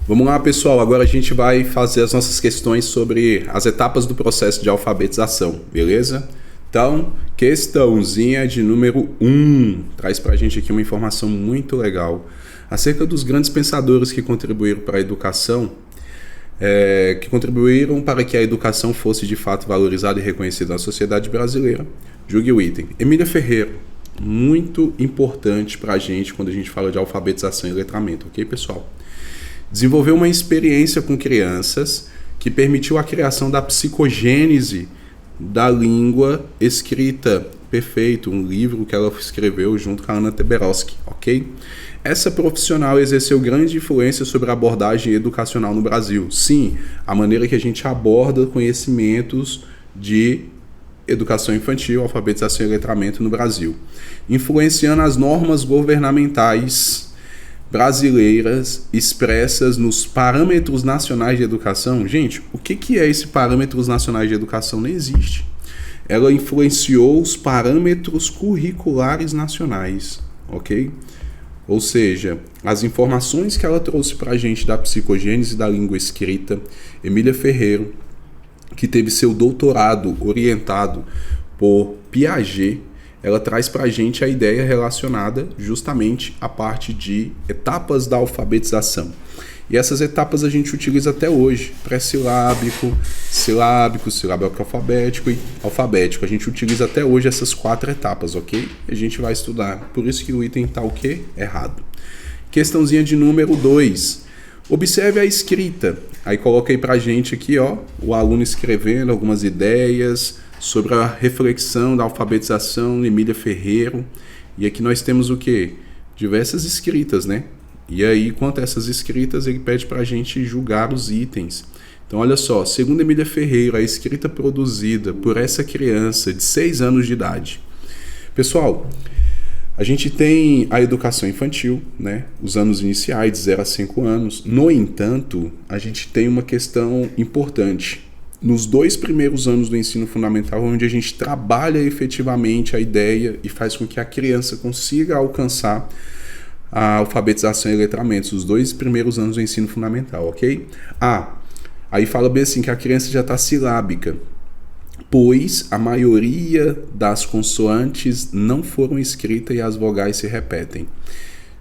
Vamos lá, pessoal. Agora a gente vai fazer as nossas questões sobre as etapas do processo de alfabetização, beleza? Então, questãozinha de número 1 traz pra gente aqui uma informação muito legal acerca dos grandes pensadores que contribuíram para a educação, que contribuíram para que a educação fosse de fato valorizada e reconhecida na sociedade brasileira. Julgue o item. Emília Ferreira, muito importante para a gente quando a gente fala de alfabetização e letramento, ok, pessoal? Desenvolveu uma experiência com crianças que permitiu a criação da psicogênese da língua escrita. Perfeito, um livro que ela escreveu junto com a Anna Teberoski, ok? Essa profissional exerceu grande influência sobre a abordagem educacional no Brasil. Sim, a maneira que a gente aborda conhecimentos de educação infantil, alfabetização e letramento no Brasil, influenciando as normas governamentais brasileiras expressas nos parâmetros nacionais de educação. Gente, o que é esse parâmetros nacionais de educação? Não existe. Ela influenciou os parâmetros curriculares nacionais, ok? Ou seja, as informações que ela trouxe para a gente da psicogênese da língua escrita. Emília Ferreira, que teve seu doutorado orientado por Piaget, ela traz para a gente a ideia relacionada justamente à parte de etapas da alfabetização. E essas etapas a gente utiliza até hoje, pré-silábico, silábico, silábico alfabético e alfabético. A gente utiliza até hoje essas 4 etapas, ok? A gente vai estudar, por isso que o item está o quê? Errado. Questãozinha de número 2. Observe a escrita. Aí coloca aí pra gente aqui, ó, o aluno escrevendo algumas ideias sobre a reflexão da alfabetização, Emília Ferreira. E aqui nós temos o quê? Diversas escritas, né? E aí, quanto a essas escritas, ele pede pra gente julgar os itens. Então, olha só, segundo Emília Ferreira, a escrita produzida por essa criança de 6 anos de idade. Pessoal, a gente tem a educação infantil, né? Os anos iniciais, de 0 a 5 anos. No entanto, a gente tem uma questão importante. Nos 2 primeiros anos do ensino fundamental, onde a gente trabalha efetivamente a ideia e faz com que a criança consiga alcançar a alfabetização e letramento, os 2 primeiros anos do ensino fundamental, ok? Aí fala bem assim, que a criança já está silábica, pois a maioria das consoantes não foram escritas e as vogais se repetem.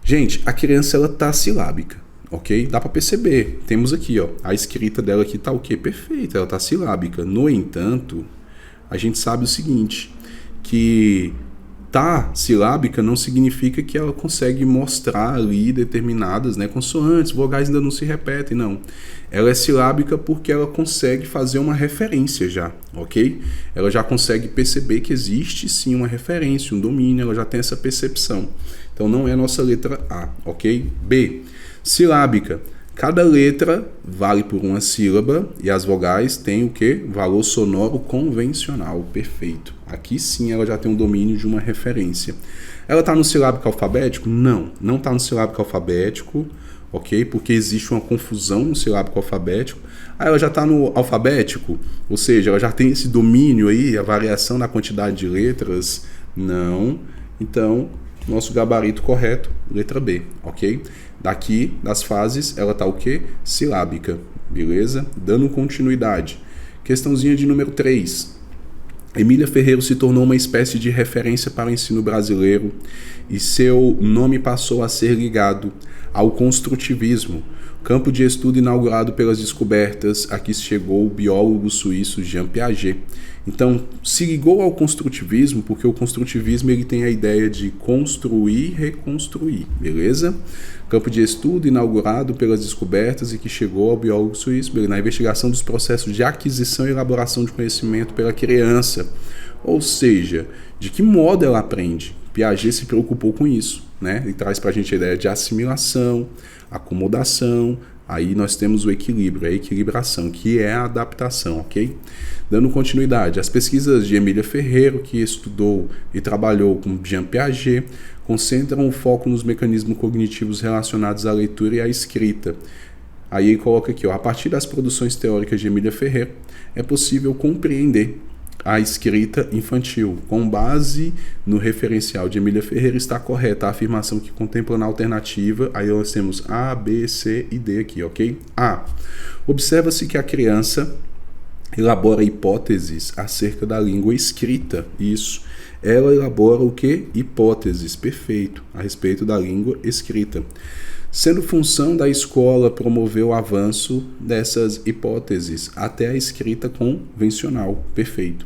Gente, a criança ela está silábica, ok? Dá para perceber. Temos aqui, ó, a escrita dela aqui está o quê? Perfeita, ela está silábica. No entanto, a gente sabe o seguinte, que tá silábica não significa que ela consegue mostrar ali determinadas, né, consoantes, vogais ainda não se repetem, não. Ela é silábica porque ela consegue fazer uma referência já, ok? Ela já consegue perceber que existe sim uma referência, um domínio, ela já tem essa percepção. Então não é a nossa letra A, ok? B, silábica. Cada letra vale por uma sílaba e as vogais têm o quê? Valor sonoro convencional. Perfeito. Aqui sim ela já tem um domínio de uma referência. Ela está no silábico alfabético? Não, não está no silábico alfabético, ok? Porque existe uma confusão no silábico alfabético. Aí ela já está no alfabético, ou seja, ela já tem esse domínio aí, a variação da quantidade de letras? Não. Então, nosso gabarito correto, letra B, ok? Daqui, das fases, ela está o quê? Silábica, beleza? Dando continuidade. Questãozinha de número 3. Emília Ferreira se tornou uma espécie de referência para o ensino brasileiro e seu nome passou a ser ligado ao construtivismo, campo de estudo inaugurado pelas descobertas a que chegou o biólogo suíço Jean Piaget. Então, se ligou ao construtivismo porque o construtivismo ele tem a ideia de construir e reconstruir, beleza? Campo de estudo inaugurado pelas descobertas e que chegou ao biólogo suíço na investigação dos processos de aquisição e elaboração de conhecimento pela criança. Ou seja, de que modo ela aprende? Piaget se preocupou com isso, né? Ele traz para a gente a ideia de assimilação, acomodação. Aí nós temos o equilíbrio, a equilibração, que é a adaptação, ok? Dando continuidade, as pesquisas de Emília Ferreira, que estudou e trabalhou com Jean Piaget, concentram o foco nos mecanismos cognitivos relacionados à leitura e à escrita. Aí ele coloca aqui, ó, a partir das produções teóricas de Emília Ferreira, é possível compreender a escrita infantil. Com base no referencial de Emília Ferreira, está correta a afirmação que contempla na alternativa. Aí nós temos A, B, C e D aqui, ok? A. Observa-se que a criança elabora hipóteses acerca da língua escrita. Isso. Ela elabora o quê? Hipóteses, perfeito, a respeito da língua escrita. Sendo função da escola promover o avanço dessas hipóteses até a escrita convencional, perfeito.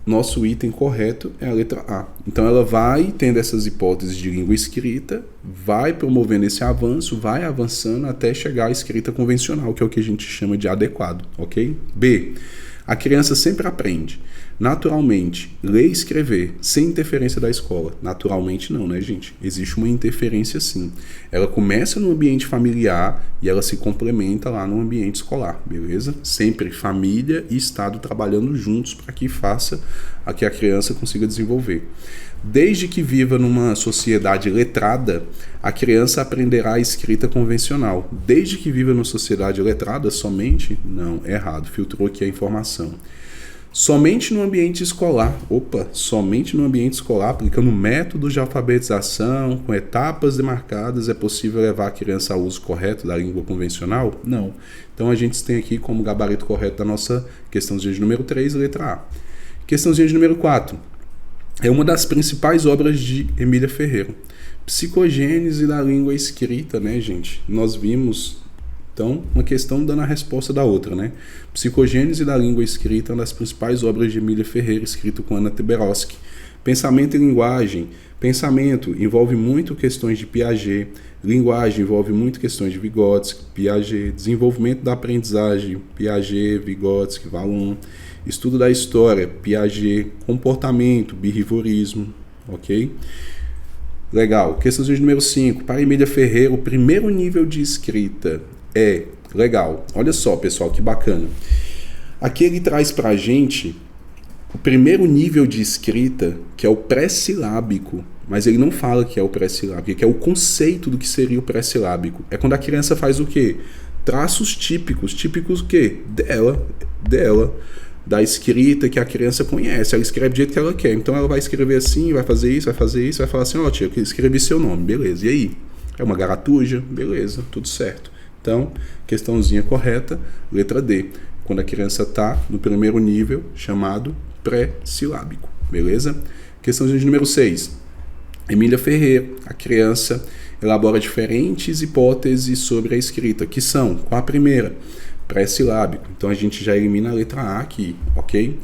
Nosso item correto é a letra A. Então ela vai tendo essas hipóteses de língua escrita, vai promovendo esse avanço, vai avançando até chegar à escrita convencional, que é o que a gente chama de adequado, ok? B. A criança sempre aprende, naturalmente, ler e escrever, sem interferência da escola. Naturalmente não, né, gente? Existe uma interferência sim. Ela começa no ambiente familiar e ela se complementa lá no ambiente escolar, beleza? Sempre família e Estado trabalhando juntos para que faça a que a criança consiga desenvolver. Desde que viva numa sociedade letrada, a criança aprenderá a escrita convencional. Desde que viva numa sociedade letrada somente? Não, errado, filtrou aqui a informação. Somente no ambiente escolar, somente no ambiente escolar, aplicando métodos de alfabetização, com etapas demarcadas, é possível levar a criança ao uso correto da língua convencional? Não. Então a gente tem aqui como gabarito correto da nossa questãozinha de número 3, letra A. Questãozinha de número 4. É uma das principais obras de Emília Ferreira. Psicogênese da língua escrita, né, gente? Nós vimos, então, uma questão dando a resposta da outra, né? Psicogênese da língua escrita é uma das principais obras de Emília Ferreira, escrito com Anna Teberoski. Pensamento e linguagem. Pensamento envolve muito questões de Piaget. Linguagem envolve muito questões de Vygotsky, Piaget. Desenvolvimento da aprendizagem, Piaget, Vygotsky, Vallon. Estudo da história, Piaget. Comportamento, behaviorismo, ok? Legal. Questão de número 5. Para Emília Ferreira, o primeiro nível de escrita é... Legal. Olha só, pessoal, que bacana. Aqui ele traz pra gente o primeiro nível de escrita, que é o pré-silábico. Mas ele não fala que é o pré-silábico, que é o conceito do que seria o pré-silábico. É quando a criança faz o quê? Traços típicos. Típicos o quê? Dela. Da escrita que a criança conhece. Ela escreve do jeito que ela quer. Então ela vai escrever assim, vai fazer isso, vai falar assim, ó, tia, eu escrevi seu nome, beleza. E aí? É uma garatuja? Beleza, tudo certo. Então, questãozinha correta, letra D. Quando a criança está no primeiro nível, chamado pré-silábico, beleza? Questãozinha de número 6. Emília Ferreira, a criança elabora diferentes hipóteses sobre a escrita, que são, qual a primeira? Pré-silábico. Então a gente já elimina a letra A aqui, ok?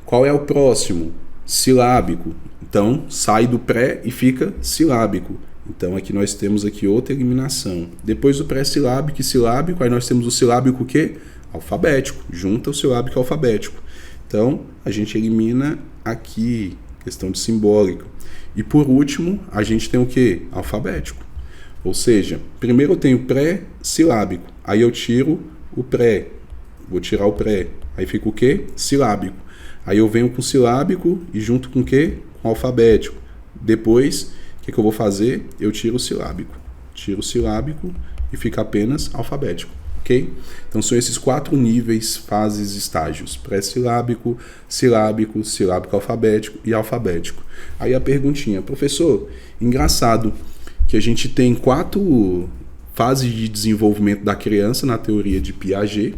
Qual é o próximo? Silábico. Então sai do pré e fica silábico. Então aqui nós temos aqui outra eliminação. Depois do pré-silábico e silábico, aí nós temos o silábico o quê? Alfabético. Junta o silábico alfabético. Então a gente elimina aqui, questão de simbólica. E por último, a gente tem o quê? Alfabético. Ou seja, primeiro eu tenho pré-silábico. Aí eu tiro o pré, vou tirar o pré, aí fica o quê? Silábico. Aí eu venho com o silábico e junto com o quê? Com o alfabético. Depois, o que eu vou fazer? Eu tiro o silábico. Tiro o silábico e fica apenas alfabético, ok? Então são esses 4 níveis, fases, estágios. Pré-silábico, silábico, silábico alfabético e alfabético. Aí a perguntinha, professor, engraçado que a gente tem 4 fases de desenvolvimento da criança na teoria de Piaget.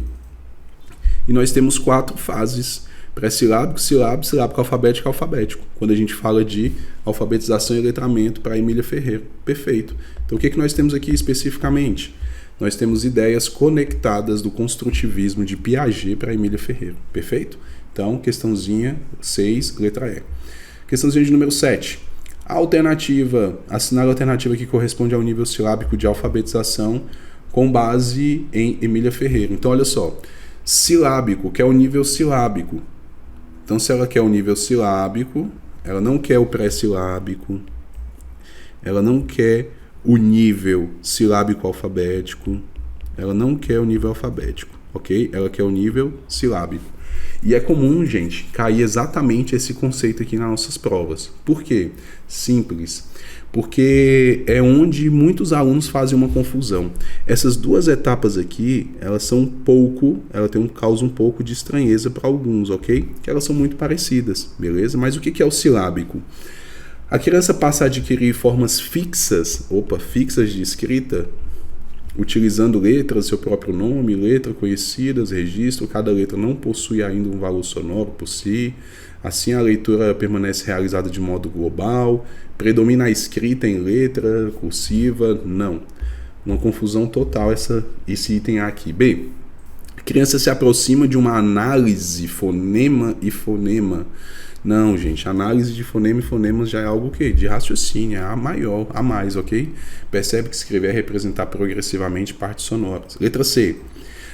E nós temos 4 fases: pré-silábico, silábico, silábico alfabético e alfabético. Quando a gente fala de alfabetização e letramento para Emília Ferreira. Perfeito. Então o que nós temos aqui especificamente? Nós temos ideias conectadas do construtivismo de Piaget para Emília Ferreira. Perfeito? Então, questãozinha 6, letra E. Questãozinha de número 7. A alternativa, assinale a alternativa que corresponde ao nível silábico de alfabetização com base em Emília Ferreira. Então, olha só, silábico, que é o nível silábico. Então, se ela quer o nível silábico, ela não quer o pré-silábico, ela não quer o nível silábico alfabético, ela não quer o nível alfabético, ok? Ela quer o nível silábico. E é comum, gente, cair exatamente esse conceito aqui nas nossas provas. Por quê? Simples. Porque é onde muitos alunos fazem uma confusão. Essas duas etapas aqui, elas causam um pouco de estranheza para alguns, ok? Que elas são muito parecidas, beleza? Mas o que é o silábico? A criança passa a adquirir formas fixas de escrita, utilizando letras, seu próprio nome, letra conhecidas, registro. Cada letra não possui ainda um valor sonoro por si. Assim, a leitura permanece realizada de modo global. Predomina a escrita em letra cursiva? Não. Uma confusão total esse item A aqui. B. A criança se aproxima de uma análise fonema e fonema. Não, gente, análise de fonema e fonemas já é algo que de raciocínio, é a mais, ok? Percebe que escrever é representar progressivamente partes sonoras. Letra C.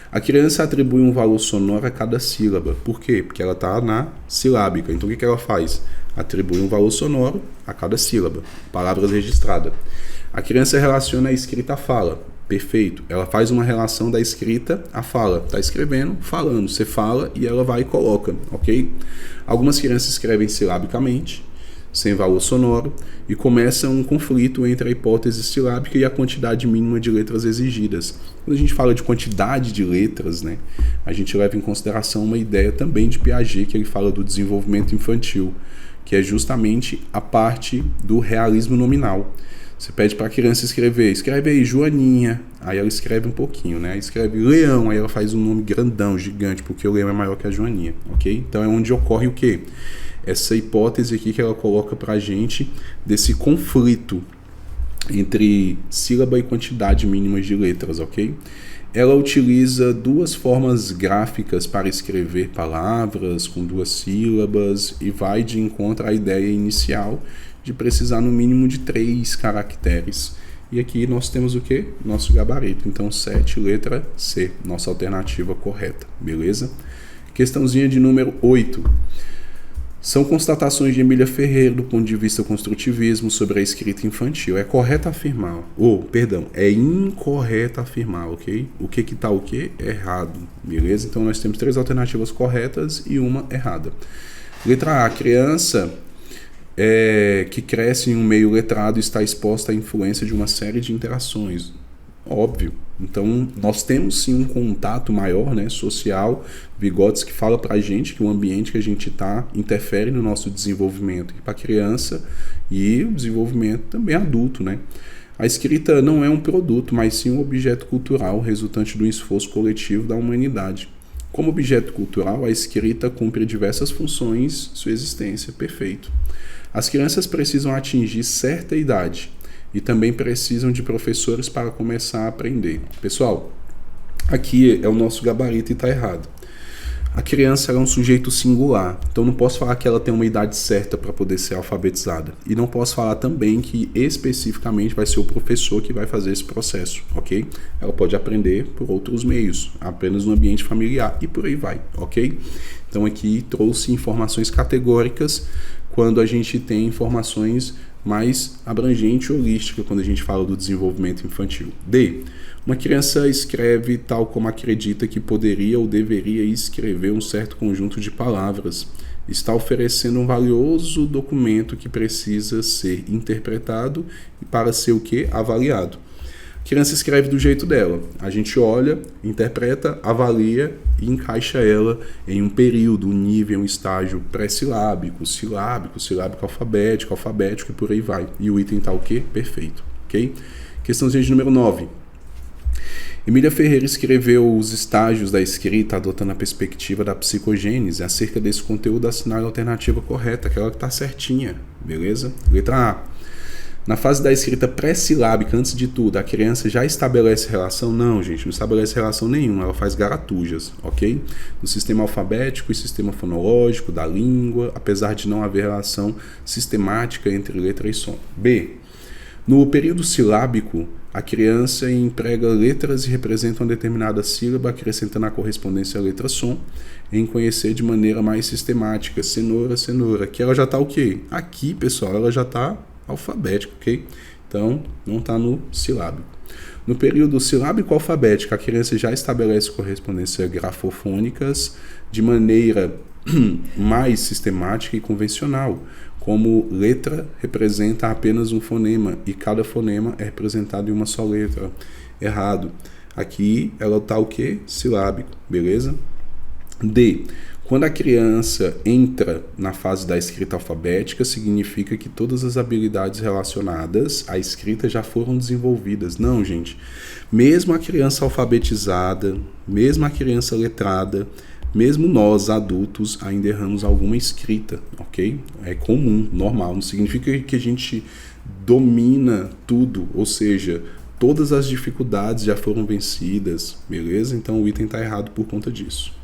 A criança atribui um valor sonoro a cada sílaba. Por quê? Porque ela está na silábica. Então, o que ela faz? Atribui um valor sonoro a cada sílaba. Palavras registradas. A criança relaciona a escrita à fala. Perfeito. Ela faz uma relação da escrita à fala. Está escrevendo, falando. Você fala e ela vai e coloca, ok? Algumas crianças escrevem silabicamente, sem valor sonoro, e começa um conflito entre a hipótese silábica e a quantidade mínima de letras exigidas. Quando a gente fala de quantidade de letras, né, a gente leva em consideração uma ideia também de Piaget, que ele fala do desenvolvimento infantil, que é justamente a parte do realismo nominal. Você pede para a criança escreve aí Joaninha, aí ela escreve um pouquinho, né? Escreve Leão, aí ela faz um nome grandão, gigante, porque o Leão é maior que a Joaninha, ok? Então é onde ocorre o quê? Essa hipótese aqui que ela coloca para a gente desse conflito entre sílaba e quantidade mínima de letras, ok? Ela utiliza duas formas gráficas para escrever palavras com duas sílabas e vai de encontro à ideia inicial de precisar no mínimo de 3 caracteres. E aqui nós temos o quê? Nosso gabarito. Então, 7, letra C, nossa alternativa correta, beleza? Questãozinha de número 8. São constatações de Emília Ferreira do ponto de vista construtivismo sobre a escrita infantil. É correto afirmar, é incorreto afirmar, ok? O que tá o quê? Errado, beleza? Então, nós temos 3 alternativas corretas e uma errada. Letra A, criança que cresce em um meio letrado está exposta à influência de uma série de interações. Óbvio. Então, nós temos sim um contato maior, né, social. Vygotsky fala pra gente que o ambiente que a gente está interfere no nosso desenvolvimento para a criança e o desenvolvimento também adulto, né? A escrita não é um produto, mas sim um objeto cultural resultante do esforço coletivo da humanidade. Como objeto cultural, a escrita cumpre diversas funções, sua existência, perfeito. As crianças precisam atingir certa idade e também precisam de professores para começar a aprender. Pessoal, aqui é o nosso gabarito e está errado. A criança é um sujeito singular, então não posso falar que ela tem uma idade certa para poder ser alfabetizada. E não posso falar também que especificamente vai ser o professor que vai fazer esse processo, ok? Ela pode aprender por outros meios, apenas no ambiente familiar e por aí vai, ok? Então aqui trouxe informações categóricas quando a gente tem informações mais abrangente e holística quando a gente fala do desenvolvimento infantil. D. Uma criança escreve tal como acredita que poderia ou deveria escrever um certo conjunto de palavras. Está oferecendo um valioso documento que precisa ser interpretado e para ser o quê? Avaliado. A criança escreve do jeito dela. A gente olha, interpreta, avalia e encaixa ela em um período, um nível, um estágio pré-silábico, silábico, alfabético e por aí vai. E o item tá o quê? Perfeito. Ok? Questãozinha de número 9. Emília Ferreira escreveu os estágios da escrita adotando a perspectiva da psicogênese. Acerca desse conteúdo, assinale a alternativa correta, aquela que está certinha, beleza? Letra A. Na fase da escrita pré-silábica, antes de tudo, a criança já estabelece relação? Não, gente, não estabelece relação nenhuma, ela faz garatujas, ok? No sistema alfabético e sistema fonológico da língua, apesar de não haver relação sistemática entre letra e som. B. No período silábico, a criança emprega letras e representa uma determinada sílaba, acrescentando a correspondência à letra-som, em conhecer de maneira mais sistemática. Cenoura, cenoura. Aqui ela já está o quê? Aqui, pessoal, ela já está alfabética, ok? Então, não está no silábico. No período silábico alfabético, a criança já estabelece correspondência grafofônicas, de maneira mais sistemática e convencional, como letra representa apenas um fonema e cada fonema é representado em uma só letra. Errado. Aqui ela está o quê? Silábico, beleza? D. Quando a criança entra na fase da escrita alfabética, significa que todas as habilidades relacionadas à escrita já foram desenvolvidas. Não, gente. Mesmo a criança alfabetizada, mesmo a criança letrada, mesmo nós, adultos, ainda erramos alguma escrita, ok? É comum, normal. Não significa que a gente domina tudo, ou seja, todas as dificuldades já foram vencidas, beleza? Então o item está errado por conta disso.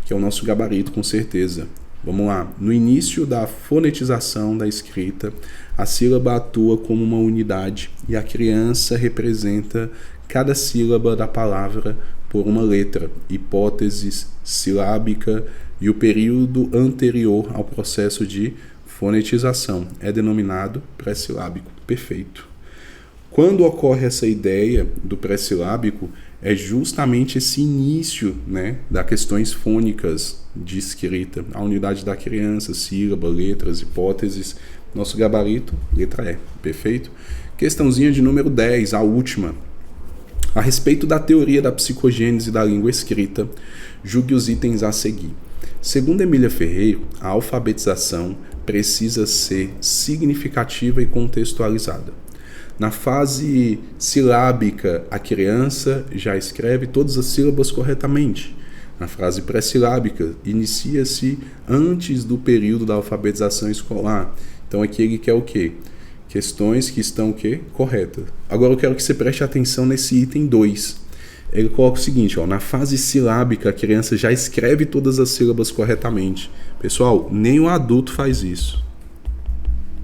Que é o nosso gabarito, com certeza. Vamos lá. No início da fonetização da escrita, a sílaba atua como uma unidade e a criança representa cada sílaba da palavra por uma letra, hipótese silábica e o período anterior ao processo de fonetização é denominado pré-silábico. Perfeito. Quando ocorre essa ideia do pré-silábico, é justamente esse início, né, das questões fônicas de escrita, a unidade da criança, sílaba, letras, hipóteses. Nosso gabarito, letra E. Perfeito? Questãozinha de número 10, a última. A respeito da teoria da psicogênese da língua escrita, julgue os itens a seguir. Segundo Emília Ferreira, a alfabetização precisa ser significativa e contextualizada. Na fase silábica, a criança já escreve todas as sílabas corretamente. Na fase pré-silábica, inicia-se antes do período da alfabetização escolar. Então aqui ele quer o quê? Questões que estão o quê? Corretas. Agora eu quero que você preste atenção nesse item 2. Ele coloca o seguinte, na fase silábica a criança já escreve todas as sílabas corretamente. Pessoal, nem o adulto faz isso.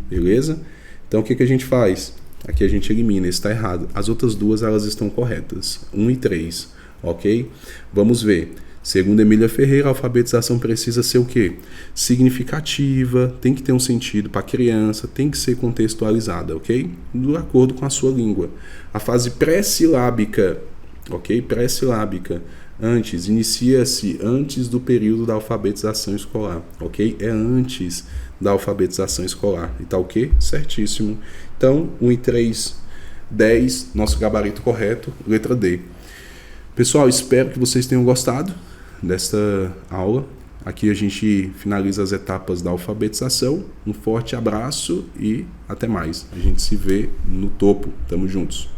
Beleza? Então o que a gente faz? Aqui a gente elimina, isso está errado. As outras duas elas estão corretas, 1 e 3, ok? Vamos ver. Segundo Emília Ferreira, a alfabetização precisa ser o quê? Significativa, tem que ter um sentido para a criança, tem que ser contextualizada, ok? De acordo com a sua língua. A fase pré-silábica, ok? Pré-silábica, inicia-se antes do período da alfabetização escolar, ok? É antes da alfabetização escolar. E tá o quê? Certíssimo. Então, 1 e 3, 10, nosso gabarito correto, letra D. Pessoal, espero que vocês tenham gostado desta aula. Aqui a gente finaliza as etapas da alfabetização. Um forte abraço e até mais. A gente se vê no topo. Tamo juntos.